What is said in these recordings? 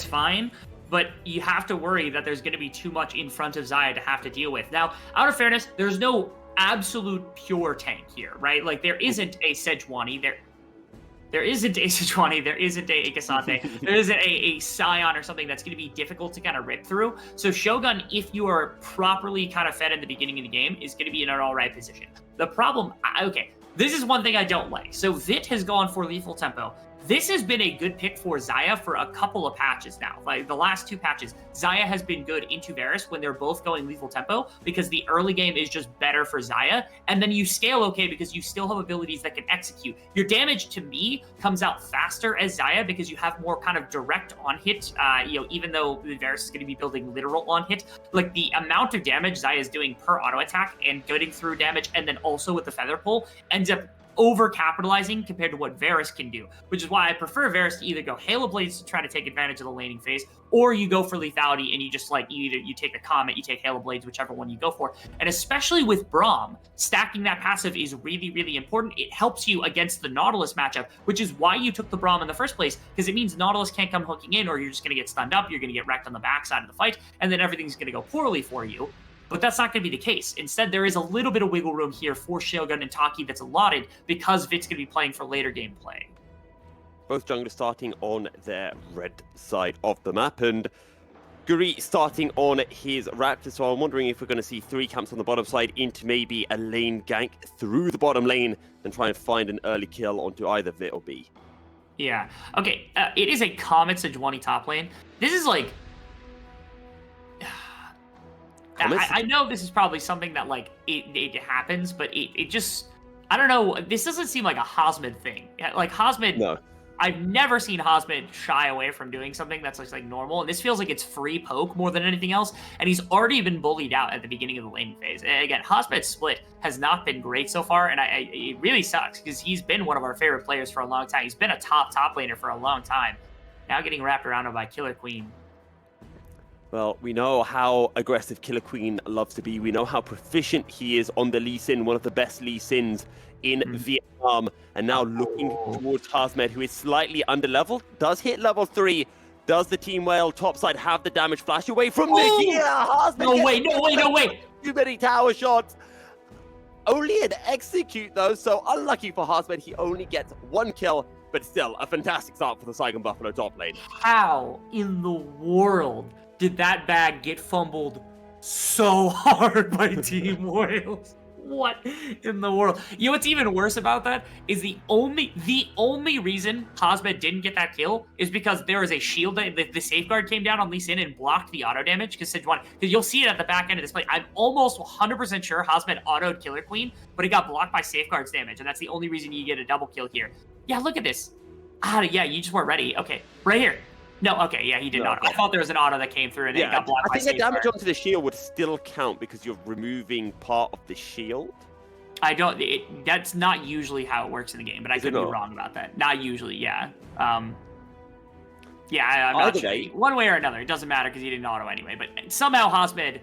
fine, but you have to worry that there's going to be too much in front of Xayah to have to deal with. Now, out of fairness, there's no absolute pure tank here, right? Like, there isn't a Sejuani, there isn't a Sejuani, there isn't a Cassante, there isn't a Scion or something that's going to be difficult to kind of rip through. So Shogun, if you are properly kind of fed in the beginning of the game, is going to be in an all right position. The problem, okay, this is one thing I don't like. So Vit has gone for lethal tempo. This has been a good pick for Xayah for a couple of patches now. Like the last 2 patches, Xayah has been good into Varus when they're both going lethal tempo because the early game is just better for Xayah. And then you scale okay because you still have abilities that can execute. Your damage to me comes out faster as Xayah because you have more kind of direct on hit. Even though Varus is going to be building literal on hit, like the amount of damage Xayah is doing per auto attack and getting through damage, and then also with the feather pull ends up over capitalizing compared to what Varus can do, which is why I prefer Varus to either go Halo Blades to try to take advantage of the laning phase, or you go for lethality and you just like you take the Comet, you take Halo Blades, whichever one you go for. And especially with Braum, stacking that passive is really, really important. It helps you against the Nautilus matchup, which is why you took the Braum in the first place, because it means Nautilus can't come hooking in, or you're just going to get stunned up, you're going to get wrecked on the backside of the fight, and then everything's going to go poorly for you. But that's not going to be the case. Instead, there is a little bit of wiggle room here for Shogun and Taki that's allotted because Vit's going to be playing for later gameplay. Both junglers starting on their red side of the map, and Guri starting on his Raptor. So I'm wondering if we're going to see 3 camps on the bottom side into maybe a lane gank through the bottom lane and try and find an early kill onto either Vit or B. Yeah. Okay. It is a Comet Sejuani top lane. This is like... I know this is probably something that, like, it happens, but it just... I don't know. This doesn't seem like a Hosmid thing. Like, Hosmid... No. I've never seen Hosmid shy away from doing something that's like normal, and this feels like it's free poke more than anything else, and he's already been bullied out at the beginning of the laning phase. And again, Hosmid's split has not been great so far, and it really sucks, because he's been one of our favorite players for a long time. He's been a top laner for a long time. Now getting wrapped around by Killer Queen. Well, we know how aggressive Killer Queen loves to be. We know how proficient he is on the Lee Sin, one of the best Lee Sins in Vietnam. And now looking towards Hosmed, who is slightly under-leveled, does hit level 3. Does the Team Whale topside have the damage flash away from Nick? Yeah, Hosmed! No way! Too many tower shots. Only an execute, though, so unlucky for Hosmed. He only gets 1 kill, but still a fantastic start for the Saigon Buffalo top lane. How in the world did that bag get fumbled so hard by Team Wales? What in the world? You know what's even worse about that is the only reason Hosmed didn't get that kill is because there is a shield that the safeguard came down on Lee Sin and blocked the auto damage because you'll see it at the back end of this play. I'm almost 100% sure Hosmed autoed Killer Queen, but it got blocked by safeguard's damage, and that's the only reason you get a double kill here. Yeah, look at this. Yeah, you just weren't ready. Okay, right here. No, okay, yeah, he did not. I thought there was an auto that came through and it got blocked by safeguard. I think the damage onto the shield would still count because you're removing part of the shield. That's not usually how it works in the game, but I could be wrong about that. Not usually, yeah. I'm not sure. One way or another, it doesn't matter because he didn't auto anyway. But somehow Hosmed,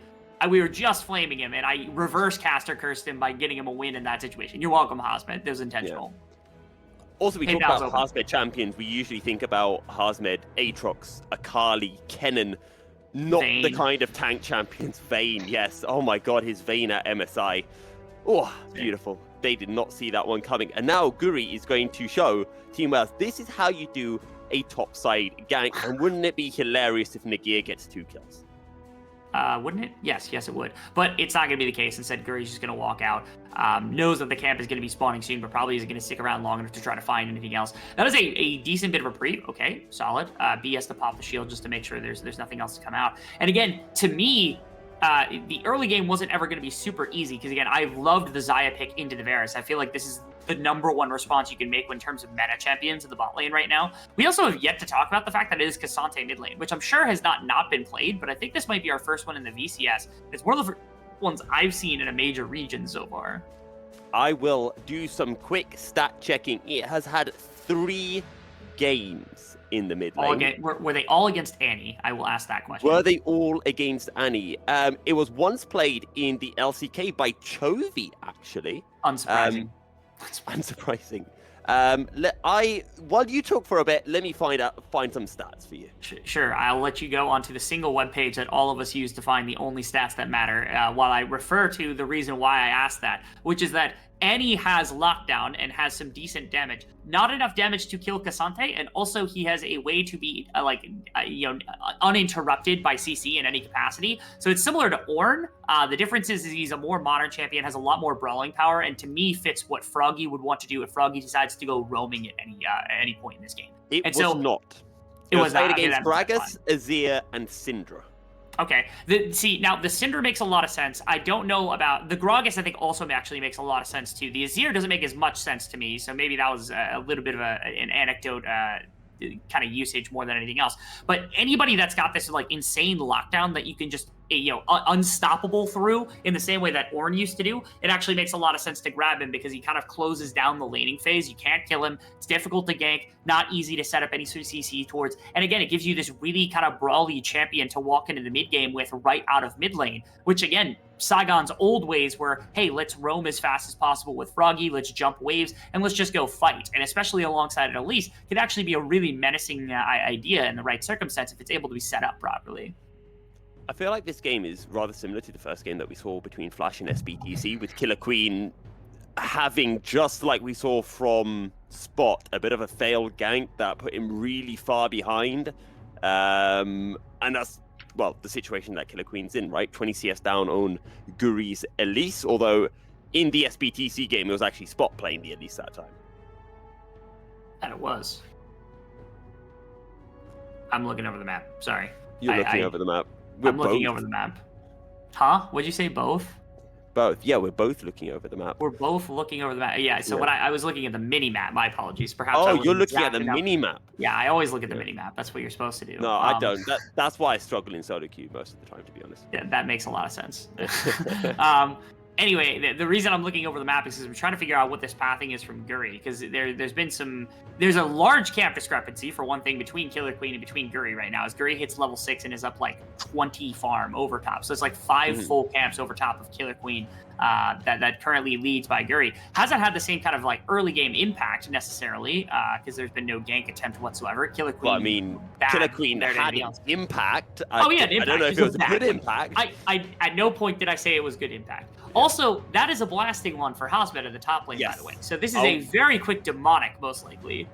we were just flaming him, and I reverse caster cursed him by getting him a win in that situation. You're welcome, Hosmed. It was intentional. Yeah. Also, we talk about Hosmed champions. We usually think about Hosmed, Aatrox, Akali, Kennen, not Vayne. The kind of tank champions. Vayne, yes. Oh my god, his Vayne at MSI. Oh, beautiful. They did not see that one coming. And now Guri is going to show Team Wales, this is how you do a topside gank. And wouldn't it be hilarious if Nagia gets 2 kills? Wouldn't it? Yes, it would. But it's not going to be the case. Instead, Guri's just going to walk out. Knows that the camp is going to be spawning soon, but probably isn't going to stick around long enough to try to find anything else. That was a decent bit of a reprieve. Okay, solid. B has to pop the shield just to make sure there's nothing else to come out. And again, to me, the early game wasn't ever going to be super easy because, again, I've loved the Xayah pick into the Varus. I feel like this is the #1 response you can make in terms of meta champions in the bot lane right now. We also have yet to talk about the fact that it is Cassante mid lane, which I'm sure has not been played, but I think this might be our first one in the VCS. It's one of the ones I've seen in a major region so far. I will do some quick stat checking. It has had 3 games in the mid lane. Were they all against Annie? I will ask that question. Were they all against Annie? It was once played in the LCK by Chovy, actually. Unsurprising. Unsurprising. While you talk for a bit, let me find some stats for you. Sure, I'll let you go onto the single webpage that all of us use to find the only stats that matter, while I refer to the reason why I asked that, which is that Annie has lockdown and has some decent damage. Not enough damage to kill Cassante, and also he has a way to be uninterrupted by CC in any capacity. So it's similar to Ornn. The difference is he's a more modern champion, has a lot more brawling power, and to me fits what Froggy would want to do if Froggy decides to go roaming at any point in this game. It was not. It was played against Gragas, Azir, and Syndra. Okay. Now the Syndra makes a lot of sense. I don't know about the Gragas. I think also actually makes a lot of sense too. The Azir doesn't make as much sense to me, so maybe that was a little bit of an anecdote kind of usage more than anything else. But anybody that's got this like insane lockdown that you can just unstoppable through in the same way that Ornn used to do, it actually makes a lot of sense to grab him because he kind of closes down the laning phase. You can't kill him. It's difficult to gank, not easy to set up any sort of CC towards. And again, it gives you this really kind of brawly champion to walk into the mid game with right out of mid lane, which again, Saigon's old ways were, hey, let's roam as fast as possible with Froggy, let's jump waves, and let's just go fight. And especially alongside an Elise, could actually be a really menacing idea in the right circumstance if it's able to be set up properly. I feel like this game is rather similar to the first game that we saw between Flash and SBTC, with Killer Queen having, just like we saw from Spot, a bit of a failed gank that put him really far behind. And that's, well, the situation that Killer Queen's in, right? 20 CS down on Guri's Elise, although in the SBTC game, it was actually Spot playing the Elise that time. And it was. I'm looking over the map. Sorry. You're looking over the map. I'm looking over the map. Huh? What'd you say, both? Both. Yeah, we're both looking over the map. We're both looking over the map. Yeah, so when I was looking at the mini-map, my apologies. Perhaps oh, you're looking at the mini-map. Yeah, I always look at the mini-map. That's what you're supposed to do. No, I don't. That's why I struggle in solo queue most of the time, to be honest. Yeah, that makes a lot of sense. Anyway, the reason I'm looking over the map is because I'm trying to figure out what this pathing is from Guri, because there's a large camp discrepancy, for one thing, between Killer Queen and between Guri right now, as Guri hits level 6 and is up like 20 farm over top. So it's like 5 full camps over top of Killer Queen that currently leads by Guri. Hasn't had the same kind of like early game impact necessarily, because there's been no gank attempt whatsoever. Killer Queen. Well, I mean, Killer Queen had impact. Oh yeah, I don't know if it was a good impact. I at no point did I say it was good impact. Also, that is a blasting one for Hosmed at the top lane, by the way. So this is a very quick demonic, most likely.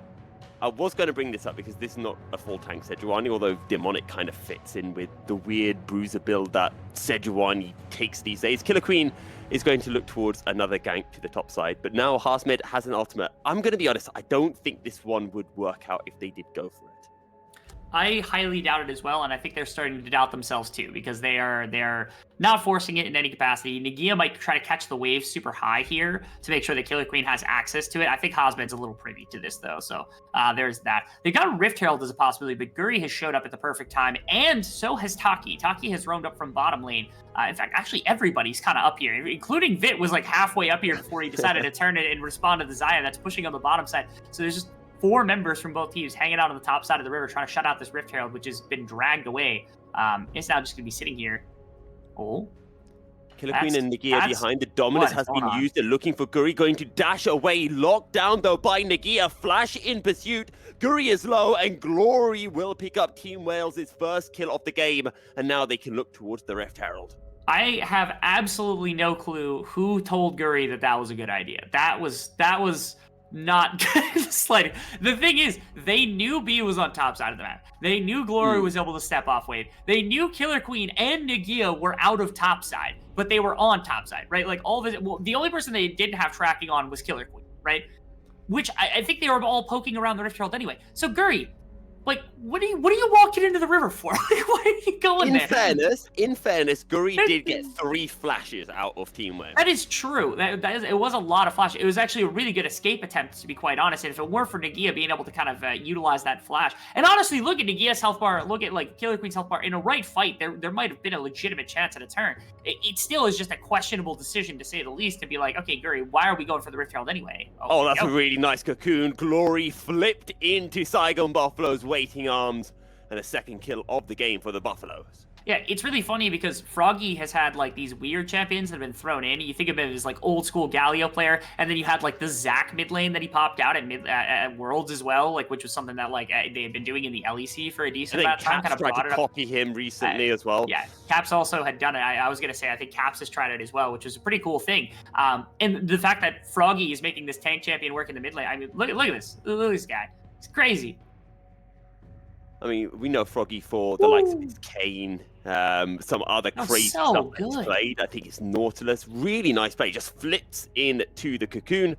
I was going to bring this up because this is not a full tank Sejuani, although demonic kind of fits in with the weird bruiser build that Sejuani takes these days. Killer Queen is going to look towards another gank to the top side, but now Hosmed has an ultimate. I'm going to be honest, I don't think this one would work out if they did go for it. I highly doubt it as well, and I think they're starting to doubt themselves too, because they're not forcing it in any capacity. Nagia might try to catch the wave super high here to make sure that Killer Queen has access to it. I think Hosmed's a little privy to this though, so there's that. They got Rift Herald as a possibility, but Guri has showed up at the perfect time, and so has Taki. Taki has roamed up from bottom lane. In fact, actually everybody's kind of up here, including Vit was like halfway up here before he decided to turn it and respond to the Xayah that's pushing on the bottom side. So there's just 4 members from both teams hanging out on the top side of the river trying to shut out this Rift Herald, which has been dragged away. It's now just going to be sitting here. Oh. Killer Queen and Nagia behind. The Dominus has been used. They're looking for Guri, going to dash away. Locked down, though, by Nagia. Flash in pursuit. Guri is low, and Glory will pick up Team Wales' first kill of the game. And now they can look towards the Rift Herald. I have absolutely no clue who told Guri that that was a good idea. That was not slight. The thing is, they knew B was on top side of the map. They knew Glory was able to step off wave. They knew Killer Queen and Nagia were out of top side, but they were on top side, right? Like all of it. Well, the only person they didn't have tracking on was Killer Queen, right? Which I think they were all poking around the Rift Herald anyway. So Guri, like, what are you walking into the river for? Like, why are you going there? In fairness, Guri did get 3 flashes out of Team Wales. That is true. It was a lot of flash. It was actually a really good escape attempt, to be quite honest. And if it weren't for Nagia being able to kind of utilize that flash, and honestly, look at Nagia's health bar, look at like Killer Queen's health bar. In a right fight, there might have been a legitimate chance at a turn. It still is just a questionable decision, to say the least, to be like, okay, Guri, why are we going for the Rift Herald anyway? Oh, that's a really nice cocoon. Glory flipped into Saigon Buffalo's waiting arms, and a second kill of the game for the Buffaloes. Yeah, it's really funny because Froggy has had like these weird champions that have been thrown in. You think of it as like old school Galio player, and then you had like the Zac mid lane that he popped out at Worlds as well, like which was something that like they had been doing in the LEC for a decent amount of time. Caps tried to copy him recently as well. Yeah, Caps also had done it. I was gonna say I think Caps has tried it as well, which was a pretty cool thing. And the fact that Froggy is making this tank champion work in the mid lane. I mean, look at this. Look at this guy. It's crazy. I mean, we know Froggy for the likes of his Kane, some other crazy stuff he's played. I think it's Nautilus. Really nice play. Just flips into the cocoon.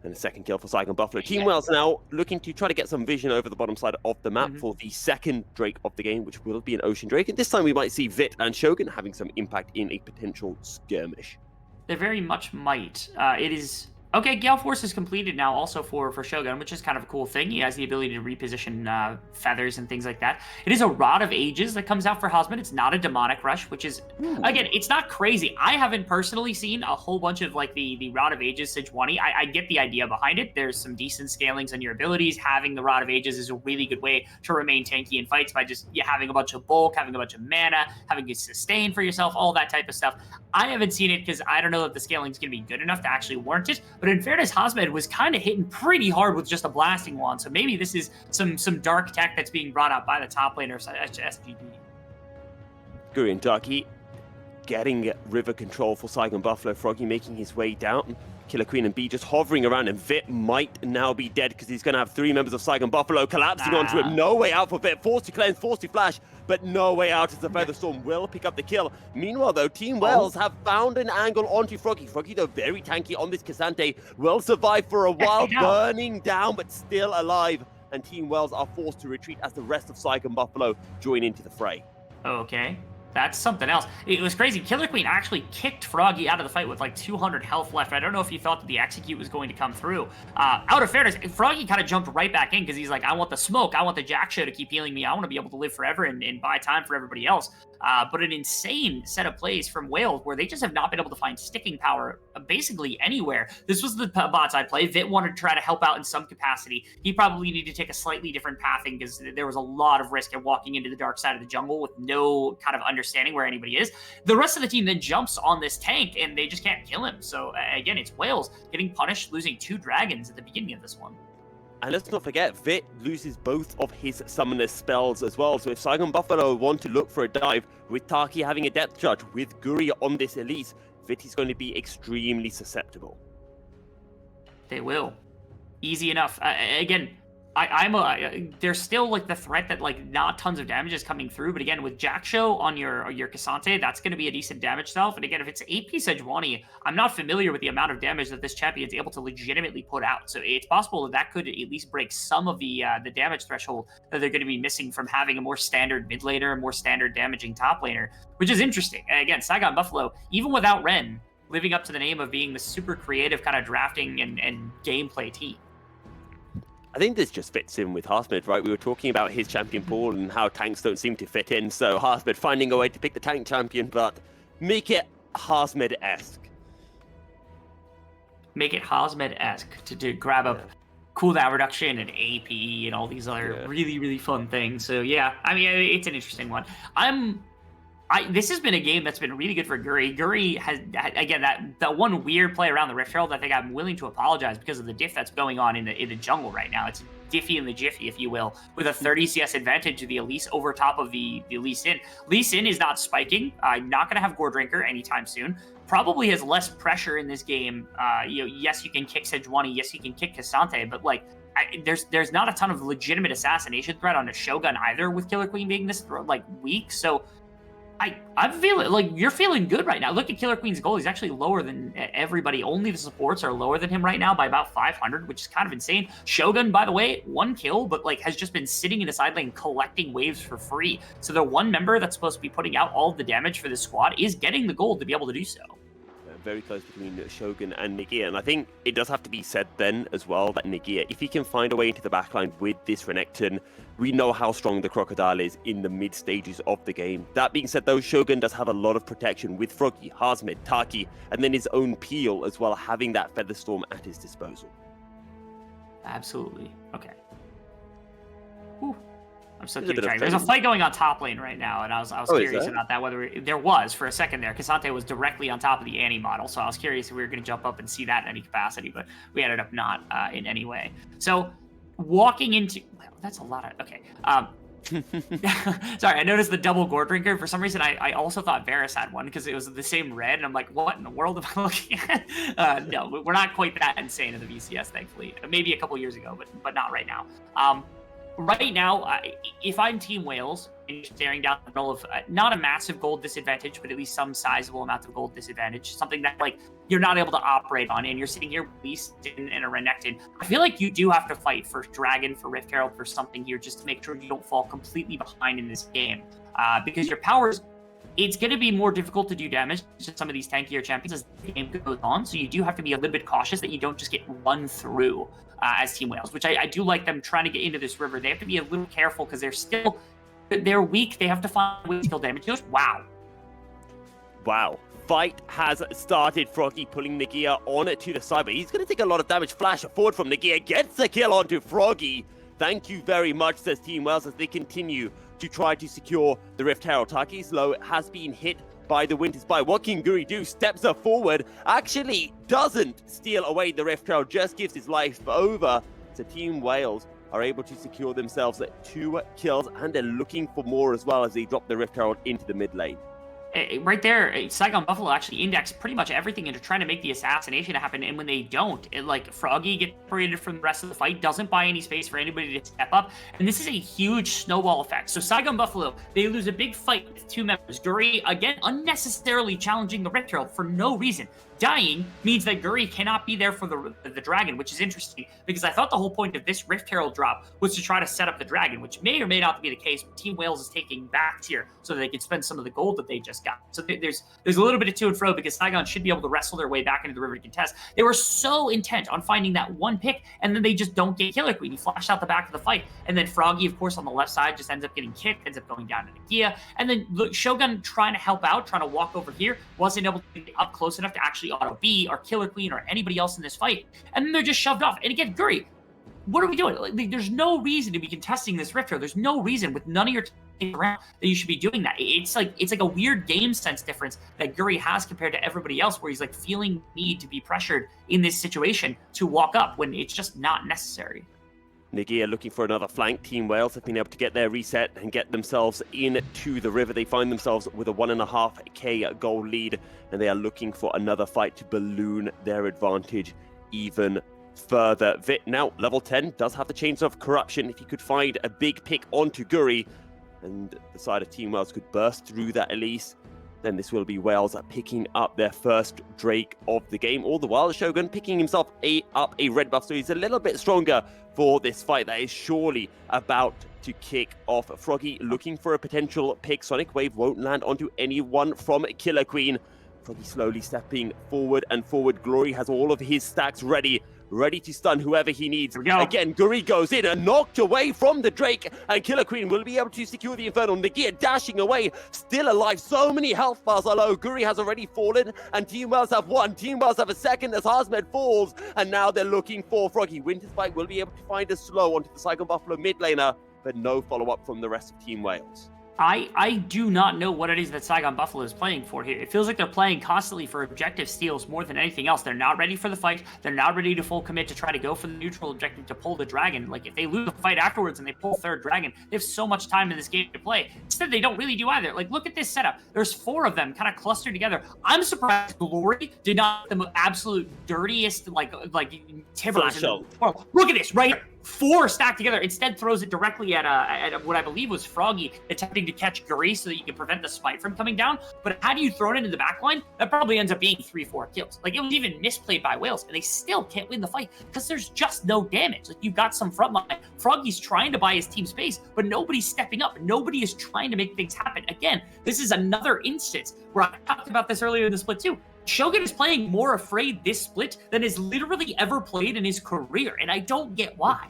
And a second kill for Saigon Buffalo. Team Wales now looking to try to get some vision over the bottom side of the map for the second Drake of the game, which will be an Ocean Drake. And this time we might see Vit and Shogun having some impact in a potential skirmish. They very much might. It is... Okay, Gale Force is completed now also for Shogun, which is kind of a cool thing. He has the ability to reposition feathers and things like that. It is a Rod of Ages that comes out for Hosmid. It's not a Demonic Rush, which is, again, it's not crazy. I haven't personally seen a whole bunch of like the Rod of Ages Sejuani. I get the idea behind it. There's some decent scalings on your abilities. Having the Rod of Ages is a really good way to remain tanky in fights by just having a bunch of bulk, having a bunch of mana, having a sustain for yourself, all that type of stuff. I haven't seen it because I don't know if the scaling is going to be good enough to actually warrant it. But in fairness, Hosmed was kind of hitting pretty hard with just a blasting wand. So maybe this is some dark tech that's being brought out by the top laner SGD. Guri and Darky getting river control for Saigon Buffalo. Froggy making his way down. Killer Queen and B just hovering around, and Vit might now be dead because he's going to have 3 members of Saigon Buffalo collapsing onto him. No way out for Vit. Forced to cleanse, forced to flash, but no way out as the Featherstorm will pick up the kill. Meanwhile, though, Team Wales have found an angle onto Froggy. Froggy, though, very tanky on this Cassante, will survive for a while, burning down, but still alive. And Team Wales are forced to retreat as the rest of Saigon Buffalo join into the fray. Okay. That's something else. It was crazy. Killer Queen actually kicked Froggy out of the fight with like 200 health left. I don't know if he thought that the execute was going to come through. Out of fairness, Froggy kind of jumped right back in because he's like, I want the smoke. I want the Jack Show to keep healing me. I want to be able to live forever and buy time for everybody else. But an insane set of plays from Wales where they just have not been able to find sticking power basically anywhere. This was the bot side play. Vit wanted to try to help out in some capacity. He probably needed to take a slightly different pathing because there was a lot of risk in walking into the dark side of the jungle with no kind of understanding where anybody is. The rest of the team then jumps on this tank and they just can't kill him. So again, it's Wales getting punished, losing 2 dragons at the beginning of this one. And let's not forget, Vit loses both of his summoner spells as well. So if Saigon Buffalo want to look for a dive, with Taki having a depth charge, with Guri on this Elise, Vit is going to be extremely susceptible. They will. Easy enough. Again, there's still like the threat that like not tons of damage is coming through, but again with Jack Show on your Cassante, that's going to be a decent damage self. And again, if it's AP Sejuani, I'm not familiar with the amount of damage that this champion is able to legitimately put out. So it's possible that could at least break some of the damage threshold that they're going to be missing from having a more standard mid laner, a more standard damaging top laner, which is interesting. And again, Saigon Buffalo, even without Ren, living up to the name of being the super creative kind of drafting and gameplay team. I think this just fits in with Hosmid, right? We were talking about his champion pool and how tanks don't seem to fit in. So Hosmid finding a way to pick the tank champion, but make it Hosmid-esque. Make it Hosmid-esque to grab up cooldown reduction and AP and all these other really, really fun things. So yeah, I mean, it's an interesting one. This has been a game that's been really good for Guri. Guri has, again, that one weird play around the Rift Herald. I think I'm willing to apologize because of the diff that's going on in the jungle right now. It's Diffy in the Jiffy, if you will, with a 30 CS advantage of the Elise over top of the Lee Sin. Lee Sin is not spiking. Not going to have Gore Drinker anytime soon. Probably has less pressure in this game. Yes, you can kick Sejuani. Yes, you can kick Cassante, but like, there's not a ton of legitimate assassination threat on a Shogun either with Killer Queen being this weak. So I'm feeling like you're feeling good right now. Look at Killer Queen's goal. He's actually lower than everybody. Only the supports are lower than him right now by about 500, which is kind of insane. Shogun, by the way, 1 kill, but like has just been sitting in the side lane collecting waves for free. So the one member that's supposed to be putting out all of the damage for this squad is getting the gold to be able to do so. Very close between Shogun and Nagia, and I think it does have to be said then as well that Nagia, if he can find a way into the backline with this Renekton, we know how strong the Crocodile is in the mid stages of the game. That being said though, Shogun does have a lot of protection with Froggy, Hosmid, Taki, and then his own Peel as well, having that Featherstorm at his disposal. Absolutely. Okay. Whew. I'm so keeping track. There's a fight going on top lane right now, and I was curious about that. Whether there was for a second there, Cassante was directly on top of the Annie model, so I was curious if we were going to jump up and see that in any capacity, but we ended up not in any way. So walking into that's a lot of okay. Sorry, I noticed the double gore drinker. For some reason, I also thought Varus had one because it was the same red, and I'm like, what in the world am I looking at? No, we're not quite that insane in the VCS, thankfully. Maybe a couple years ago, but not right now. Right now, if I'm Team Wales and staring down the middle of not a massive gold disadvantage, but at least some sizable amount of gold disadvantage, something that like you're not able to operate on, and you're sitting here released in a Renekton, I feel like you do have to fight for Dragon, for Rift Herald, for something here, just to make sure you don't fall completely behind in this game. Because your powers, it's going to be more difficult to do damage to some of these tankier champions as the game goes on, so you do have to be a little bit cautious that you don't just get run through as Team Wales, which I do like them trying to get into this river. They have to be a little careful because they're weak. They have to find ways to kill damage. Wow. Fight has started. Froggy pulling Nagia on to the side, but he's going to take a lot of damage. Flash forward from Nagia, gets the kill onto Froggy. Thank you very much, says Team Wales, as they continue to try to secure the Rift Herald. Taki's low has been hit by the Winter Spy. What can Guri do? Steps up forward, actually doesn't steal away the Rift Herald, just gives his life over. So Team Wales are able to secure themselves 2 kills, and they're looking for more as well as they drop the Rift Herald into the mid lane. Right there, Saigon Buffalo actually indexed pretty much everything into trying to make the assassination happen, and when they don't, Froggy gets separated from the rest of the fight, doesn't buy any space for anybody to step up, and this is a huge snowball effect. So Saigon Buffalo, they lose a big fight with 2 members. Guri, again, unnecessarily challenging the Rift Herald for no reason. Dying means that Guri cannot be there for the dragon, which is interesting because I thought the whole point of this Rift Herald drop was to try to set up the dragon, which may or may not be the case. But Team Wales is taking back tier so that they can spend some of the gold that they just got. So there's a little bit of to and fro because Saigon should be able to wrestle their way back into the river to contest. They were so intent on finding that one pick, and then they just don't get Killer Queen. He flashed out the back of the fight, and then Froggy, of course, on the left side just ends up getting kicked, ends up going down to Nagia, and then Shogun trying to help out, trying to walk over here, wasn't able to get up close enough to actually auto B or Killer Queen or anybody else in this fight, and then they're just shoved off. And again, Guri, what are we doing? There's no reason to be contesting this Rift Herald. There's no reason with none of your team around that you should be doing that. It's like a weird game sense difference that Guri has compared to everybody else, where he's like feeling need to be pressured in this situation to walk up when it's just not necessary. Nagia looking for another flank. Team Wales have been able to get their reset and get themselves into the river. They find themselves with a 1.5k goal lead, and they are looking for another fight to balloon their advantage even further. Vit now level 10 does have the Chains of Corruption. If he could find a big pick onto Guri, and the side of Team Wales could burst through that Elise, then this will be Wales picking up their first Drake of the game. All the while, Shogun picking himself up a red buff, so he's a little bit stronger for this fight that is surely about to kick off. Froggy looking for a potential pick. Sonic Wave won't land onto anyone from Killer Queen. Froggy slowly stepping forward and forward. Glory has all of his stacks ready to stun whoever he needs. Again, Guri goes in and knocked away from the Drake, and Killer Queen will be able to secure the Infernal. Nagia dashing away, still alive. So many health bars are low. Guri has already fallen, and Team Wales have one. Team Wales have a second as Hazmed falls, and now they're looking for Froggy. Winterspike will be able to find a slow onto the Saigon Buffalo mid laner, but no follow-up from the rest of Team Wales. I do not know what it is that Saigon Buffalo is playing for here. It feels like they're playing constantly for objective steals more than anything else. They're not ready for the fight. They're not ready to full commit to try to go for the neutral objective to pull the dragon. Like, if they lose the fight afterwards and they pull third dragon, they have so much time in this game to play. Instead, they don't really do either. Like, look at this setup. There's 4 of them kind of clustered together. I'm surprised Glory did not the absolute dirtiest, like Tibbers. Look at this, right here. 4 stacked together. Instead, throws it directly at what I believe was Froggy, attempting to catch Guri so that you can prevent the smite from coming down. But had you thrown it into the backline, that probably ends up being 3-4 kills. Like, it was even misplayed by Wales, and they still can't win the fight because there's just no damage. Like, you've got some frontline. Froggy's trying to buy his team space, but nobody's stepping up. Nobody is trying to make things happen. Again, this is another instance where I talked about this earlier in the split too. Shogun is playing more afraid this split than has literally ever played in his career, and I don't get why.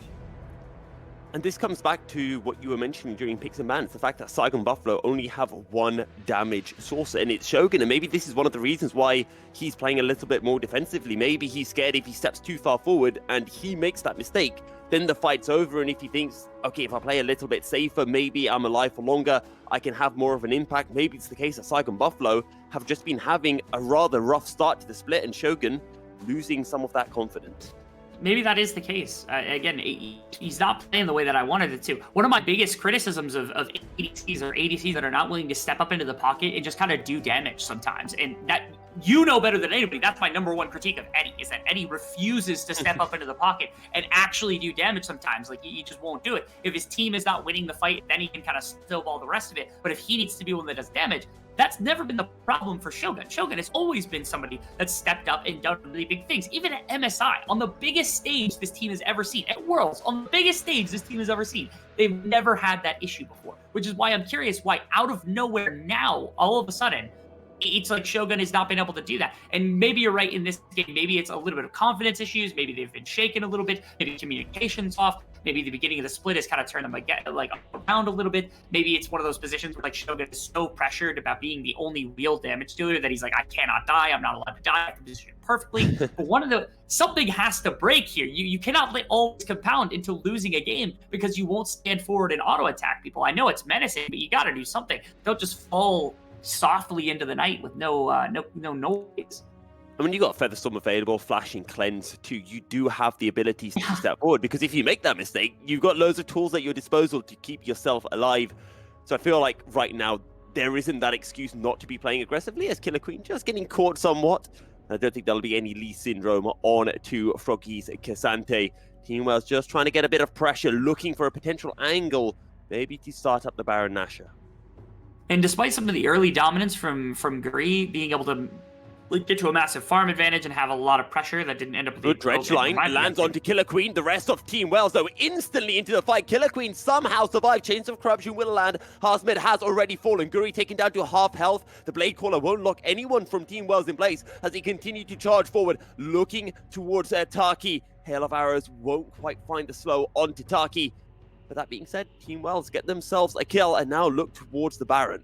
And this comes back to what you were mentioning during picks and bans, the fact that Saigon Buffalo only have 1 damage source, and it's Shogun, and maybe this is one of the reasons why he's playing a little bit more defensively. Maybe he's scared if he steps too far forward and he makes that mistake, then the fight's over. And if he thinks, okay, if I play a little bit safer, maybe I'm alive for longer, I can have more of an impact. Maybe it's the case that Saigon Buffalo have just been having a rather rough start to the split, and Shogun losing some of that confidence. Maybe that is the case. Again, he's not playing the way that I wanted it to. One of my biggest criticisms of ADCs or ADCs that are not willing to step up into the pocket and just kind of do damage sometimes. And that, you know better than anybody, that's my number one critique of Eddie, is that Eddie refuses to step up into the pocket and actually do damage sometimes. Like, he just won't do it. If his team is not winning the fight, then he can kind of snowball the rest of it. But if he needs to be one that does damage, that's never been the problem for Shogun. Shogun has always been somebody that's stepped up and done really big things. Even at MSI, on the biggest stage this team has ever seen, at Worlds, on the biggest stage this team has ever seen, they've never had that issue before, which is why I'm curious why out of nowhere now, all of a sudden, it's like Shogun has not been able to do that. And maybe you're right in this game. Maybe it's a little bit of confidence issues. Maybe they've been shaken a little bit. Maybe communication's off. Maybe the beginning of the split has kind of turned them like around a little bit. Maybe it's one of those positions where like Shogun is so pressured about being the only real damage dealer that he's like, I cannot die. I'm not allowed to die. I can position it perfectly. But something has to break here. You cannot let all this compound into losing a game because you won't stand forward and auto attack people. I know it's menacing, but you got to do something. Don't just fall softly into the night with no noise. And when you got Featherstorm available, Flashing Cleanse too, you do have the ability to step forward, because if you make that mistake, you've got loads of tools at your disposal to keep yourself alive. So I feel like right now there isn't that excuse not to be playing aggressively, as Killer Queen just getting caught somewhat. I don't think there'll be any Lee syndrome on to Froggy's Cassante. Team Wales just trying to get a bit of pressure, looking for a potential angle, maybe to start up the Baron Nashor. And despite some of the early dominance from Guri being able to get to a massive farm advantage and have a lot of pressure that didn't end up with good dredge line lands onto Killer Queen. The rest of Team Wales though instantly into the fight. Killer Queen somehow survived. Chains of Corruption will land. Harsmed has already fallen. Guri taken down to half health. The Blade Caller won't lock anyone from Team Wales in place as he continued to charge forward, looking towards Taki. Hail of Arrows won't quite find the slow onto Taki. But that being said, Team Wales get themselves a kill and now look towards the Baron.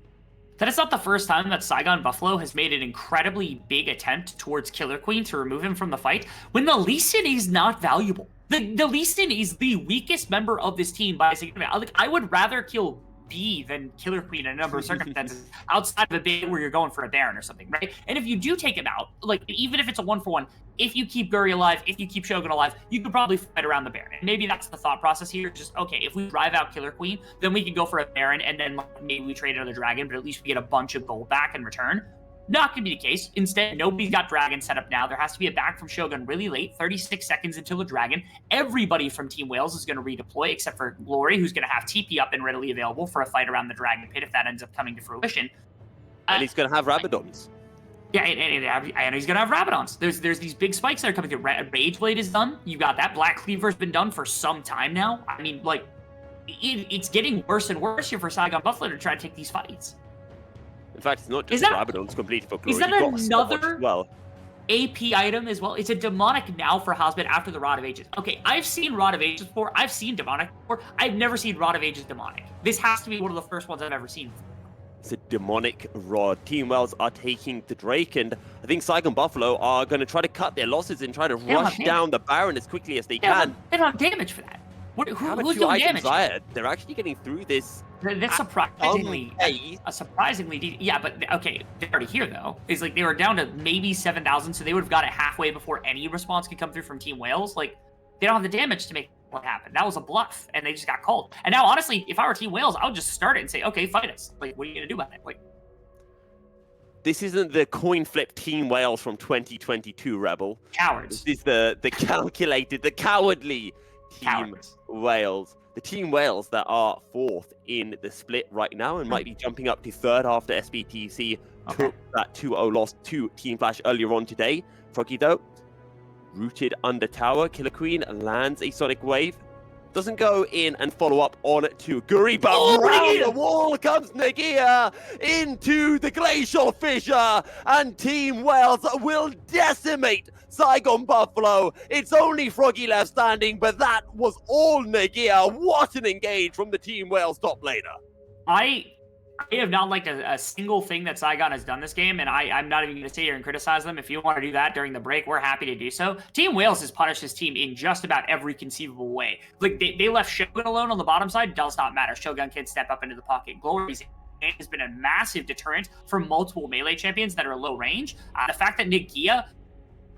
That is not the first time that Saigon Buffalo has made an incredibly big attempt towards Killer Queen to remove him from the fight when the Lee Sin is not valuable. The Lee Sin is the weakest member of this team by a significant amount. Like, I would rather kill B than Killer Queen in a number of circumstances outside of a bit where you're going for a Baron or something, right? And if you do take him out, like, even if it's a 1-for-1, if you keep Guri alive, if you keep Shogun alive, you could probably fight around the Baron. And maybe that's the thought process here. Just, okay, if we drive out Killer Queen, then we can go for a Baron, and then like, maybe we trade another Dragon, but at least we get a bunch of gold back in return. Not going to be the case. Instead, nobody's got Dragon set up now. There has to be a back from Shogun really late, 36 seconds until the Dragon. Everybody from Team Wales is going to redeploy, except for Glory, who's going to have TP up and readily available for a fight around the Dragon Pit if that ends up coming to fruition. And he's going to have Rabadons. Yeah, and he's going to have Rabadons. There's these big spikes that are coming through. Rage Blade is done. You got that. Black Cleaver's been done for some time now. I mean, like, it's getting worse and worse here for Saigon Buffalo to try to take these fights. In fact, it's not just Rabadon's completed for Glory. Is that another AP item as well? It's a demonic now for Harsmed after the Rod of Ages. Okay, I've seen Rod of Ages before. I've seen demonic before. I've never seen Rod of Ages demonic. This has to be one of the first ones I've ever seen. It's a demonic rod. Team Wales are taking the Drake, and I think Saigon Buffalo are going to try to cut their losses and try to rush down the Baron as quickly as they can. They don't have damage for that. Who's doing damage? They're actually getting through this. That's surprisingly, yeah, but okay, they're already here though. It's like they were down to maybe 7,000, so they would have got it halfway before any response could come through from Team Wales. Like, they don't have the damage to make what happened. That was a bluff, and they just got called. And now, honestly, if I were Team Wales, I would just start it and say, okay, fight us. Like, what are you gonna do about it? Like, this isn't the coin flip Team Wales from 2022, Rebel. Cowards. This is the calculated, the cowardly Team Wales. The Team Wales that are 4th in the split right now and might be jumping up to 3rd after SBTC took that 2-0 loss to Team Flash earlier on today. Froggy, though, rooted under tower. Killer Queen lands a Sonic Wave. Doesn't go in and follow up on to Guri, but around the wall comes Nagia into the Glacial Fissure, and Team Wales will decimate Saigon Buffalo. It's only Froggy left standing, but that was all Nagia. What an engage from the Team Wales top laner. I I have not liked a single thing that Saigon has done this game, and I'm not even going to sit here and criticize them. If you want to do that during the break, we're happy to do so. Team Wales has punished his team in just about every conceivable way. Like, they left Shogun alone on the bottom side, does not matter. Shogun can step up into the pocket. Glory's has been a massive deterrent for multiple melee champions that are low range. The fact that Nagia,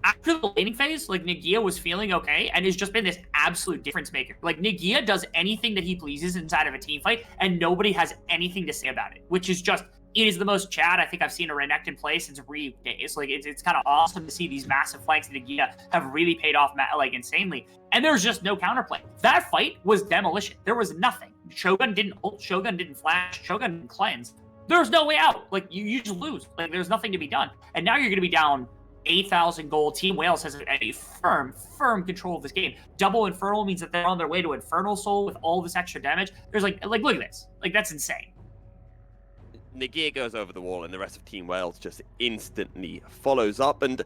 after the laning phase, like, Nagia was feeling okay and has just been this absolute difference maker. Like, Nagia does anything that he pleases inside of a team fight, and nobody has anything to say about it, which is just, it is the most Chad I think I've seen a Renekton play since Ryuk days. Like, it's kind of awesome to see these massive flanks that Nagia have really paid off, like, insanely. And there's just no counterplay. That fight was demolition. There was nothing. Shogun didn't ult, Shogun didn't flash, Shogun didn't cleanse. There's no way out. Like, you just lose. Like, there's nothing to be done. And now you're going to be down 8,000 gold. Team Wales has a firm control of this game. Double Infernal means that they're on their way to Infernal Soul with all this extra damage. There's like look at this. Like, that's insane. Nagia goes over the wall, and the rest of Team Wales just instantly follows up. And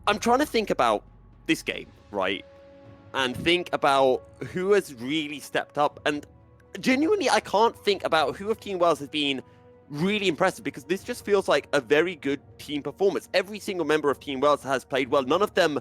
I'm trying to think about this game, right? And think about who has really stepped up. And genuinely, I can't think about who of Team Wales has been really impressive, because this just feels like a very good team performance. Every single member of Team Wales has played well. None of them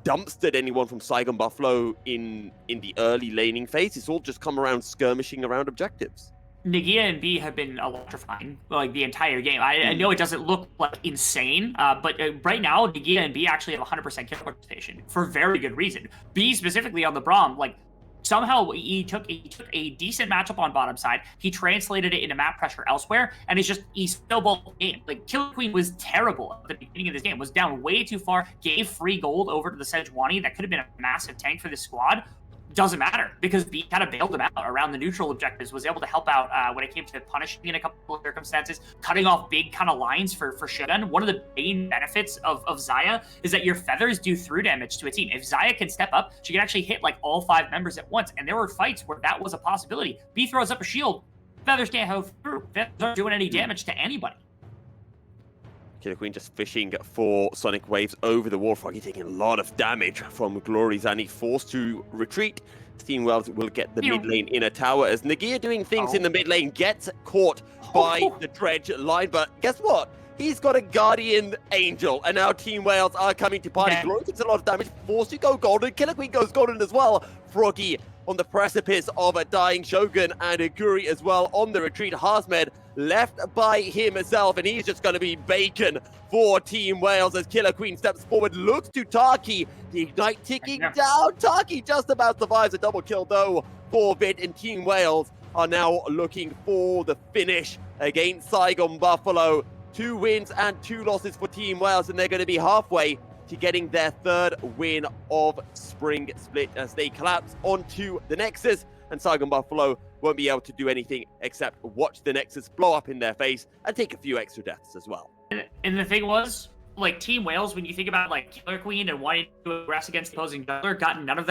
dumpstered anyone from Saigon Buffalo in the early laning phase. It's all just come around skirmishing around objectives. Nagia and B have been electrifying, like, the entire game. I know it doesn't look like insane, but right now, Nagia and B actually have 100% kill participation for very good reason. B specifically on the Braum, like, somehow he took a decent matchup on bottom side, he translated it into map pressure elsewhere, and he snowballed the game. Like, Killer Queen was terrible at the beginning of this game, was down way too far, gave free gold over to the Sejuani that could have been a massive tank for this squad. Doesn't matter, because B kind of bailed him out around the neutral objectives, was able to help out when it came to punishing in a couple of circumstances, cutting off big kind of lines for Shogun. One of the main benefits of Xayah is that your feathers do through damage to a team. If Xayah can step up, she can actually hit like all 5 members at once, and there were fights where that was a possibility. B throws up a shield, feathers can't go through, feathers aren't doing any damage to anybody. Killer Queen just fishing for Sonic Waves over the wall. Froggy taking a lot of damage from Glory Zani, forced to retreat. Team Wales will get the mid lane in a tower as Nagia doing things in the mid lane gets caught by the dredge line. But guess what? He's got a Guardian Angel, and now Team Wales are coming to party. Glory takes a lot of damage, forced to go golden. Killer Queen goes golden as well. Froggy on the precipice of a dying Shogun, and Aguri as well on the retreat. Harsmed left by himself, and he's just going to be bacon for Team Wales as Killer Queen steps forward, looks to Taki, the Ignite ticking down. Taki just about survives a double kill though for Vid, and Team Wales are now looking for the finish against Saigon Buffalo. 2 wins and 2 losses for Team Wales, and they're going to be halfway to getting their 3rd win of Spring Split as they collapse onto the Nexus, and Saigon Buffalo won't be able to do anything except watch the Nexus blow up in their face and take a few extra deaths as well. And the thing was, like, Team Wales, when you think about, like, Killer Queen and wanting to aggress against the opposing jungler, got none of that.